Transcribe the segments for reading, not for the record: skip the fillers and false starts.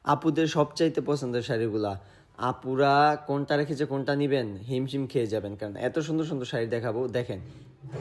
আপুদের সবচাইতে পছন্দের শাড়িগুলা। আপুরা কোনটা রেখেছে কোনটা নিবেন হিমশিম খেয়ে যাবেন, কারণ এত সুন্দর সুন্দর শাড়ি দেখাবো। দেখেন,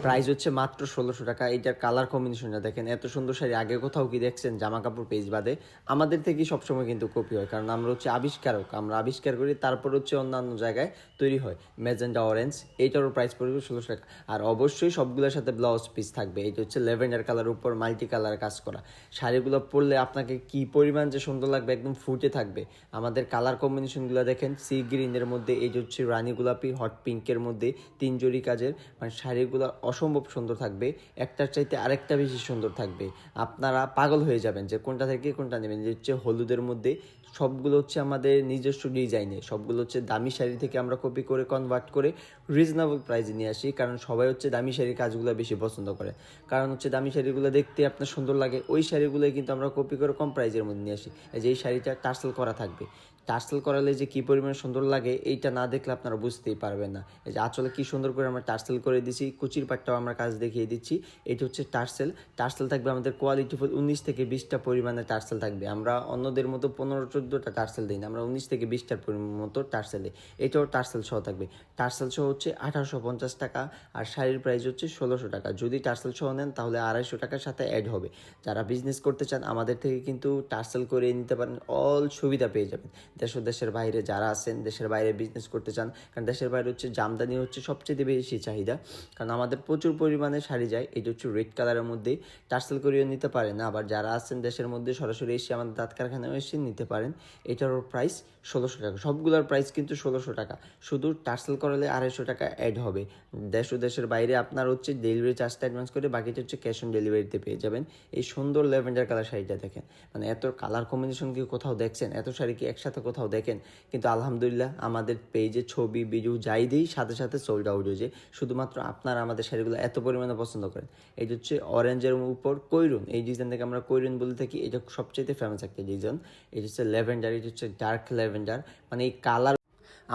প্রাইস হচ্ছে মাত্র 1600 টাকা। এইটার কালার কম্বিনেশনটা দেখেন, এত সুন্দর শাড়ি আগে কোথাও কি দেখছেন? জামা কাপড় পেজ বাদে আমাদের থেকেই সবসময় কিন্তু কপি হয়, কারণ আমরা হচ্ছে আবিষ্কারক। আমরা আবিষ্কার করি, তারপর হচ্ছে অন্যান্য জায়গায় তৈরি হয়। ম্যাজেন্টা অরেঞ্জ, এইটারও প্রাইস পড়বে 1600 টাকা। আর অবশ্যই সবগুলোর সাথে ব্লাউজ পিস থাকবে। এইটা হচ্ছে ল্যাভেন্ডার কালার উপর মাল্টি কালার কাজ করা। শাড়িগুলো পরলে আপনাকে কি পরিমাণ যে সুন্দর লাগবে, একদম ফুটে থাকবে। আমাদের কালার কম্বিনেশনগুলো দেখেন, সি গ্রিনের মধ্যে এই যে হচ্ছে রানী গোলাপি, হট পিঙ্কের মধ্যে তিনজরি কাজের, মানে শাড়িগুলো অসম্ভব সুন্দর থাকবে। একটার চাইতে আরেকটা বেশি সুন্দর থাকবে। আপনারা পাগল হয়ে যাবেন যে কোনটা থেকে কোনটা নেবেন। যে হচ্ছে হলুদের মধ্যে, সবগুলো হচ্ছে আমাদের নিজস্ব ডিজাইনে, সবগুলো হচ্ছে দামি শাড়ি থেকে আমরা কপি করে কনভার্ট করে রিজনেবল প্রাইসে নিয়ে আসি, কারণ সবাই হচ্ছে দামি শাড়ির কাজগুলো বেশি পছন্দ করে। কারণ হচ্ছে দামি শাড়িগুলো দেখতে আপনার সুন্দর লাগে, ওই শাড়িগুলোই কিন্তু আমরা কপি করে কম প্রাইসের মধ্যে নিয়ে আসি। এই যে এই শাড়িটা টার্সেল করা থাকবে, টার্সেল করালে যে কী পরিমাণে সুন্দর লাগে এইটা না দেখলে আপনারা বুঝতেই পারবেন না। এই যে আঁচলে কী সুন্দর করে আমরা টার্সেল করে দিচ্ছি, কুচির পাটটাও আমরা কাজ দেখিয়ে দিচ্ছি। এটা হচ্ছে টার্সেল। টার্সেল থাকবে আমাদের কোয়ালিটিফুল 19 থেকে 20টা পরিমাণে টার্সেল থাকবে। আমরা অন্যদের মতো 15-14টা টার্সেল দিই না, আমরা 19 থেকে 20টার মতো টার্সেল দিই। এটাও টার্সেল সহ থাকবে। টার্সেল সহ হচ্ছে 1850 টাকা, আর শাড়ির প্রাইস হচ্ছে 1600 টাকা। যদি টার্সেল সহ নেন তাহলে 250 টাকার সাথে অ্যাড হবে। যারা বিজনেস করতে চান আমাদের থেকে কিন্তু টার্সেল করে নিতে পারেন, অল সুবিধা পেয়ে যাবেন। দেশ ও দেশের বাইরে যারা আছেন, দেশের বাইরে বিজনেস করতে চান, কারণ দেশের বাইরে হচ্ছে জামদানি হচ্ছে সবচেয়ে বেশি চাহিদা, কারণ আমাদের প্রচুর পরিমাণে শাড়ি যায়। এটা হচ্ছে রেড কালারের মধ্যে, টার্সেল করিয়ে নিতে পারেন। আবার যারা আছেন দেশের মধ্যে সরাসরি এসে আমাদের দাঁত কারখানায় এসে নিতে পারেন। এটারও প্রাইস 1600 টাকা। সবগুলোর প্রাইস কিন্তু 1600 টাকা, শুধু টার্সেল করালে 250 টাকা অ্যাড হবে। দেশ ও দেশের বাইরে আপনার হচ্ছে ডেলিভারি চার্জটা অ্যাডভান্স করে, বাকিটা হচ্ছে ক্যাশ অন ডেলিভারিতে পেয়ে যাবেন। এই সুন্দর ল্যাভেন্ডার কালার শাড়িটা দেখেন, মানে এত কালার কম্বিনেশন কি কোথাও দেখছেন? এত শাড়ি কি একসাথে কোথাও দেখেন? কিন্তু আলহামদুলিল্লাহ আমাদের পেজে ছবি ভিডিও যাই দিই সাথে সাথে সোল্ড আউট হয়ে যায়, শুধুমাত্র আপনারা আমাদের শাড়িগুলো এত পরিমাণে পছন্দ করেন। এটা হচ্ছে অরেঞ্জের উপর কৈরুন, এই ডিজাইন থেকে আমরা কৈরুন বলে থাকি। এটা সবচেয়ে ফেমাস একটা ডিজাইন। এটা হচ্ছে ল্যাভেন্ডার, এটা হচ্ছে ডার্ক ল্যাভেন্ডার, মানে এই কালার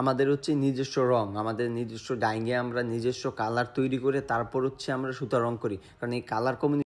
আমাদের হচ্ছে নিজস্ব রং, আমাদের নিজস্ব ডাইংয়ে আমরা নিজস্ব কালার তৈরি করে তারপর হচ্ছে আমরা সুতা রং করি, কারণ এই কালার কম্বিনেশন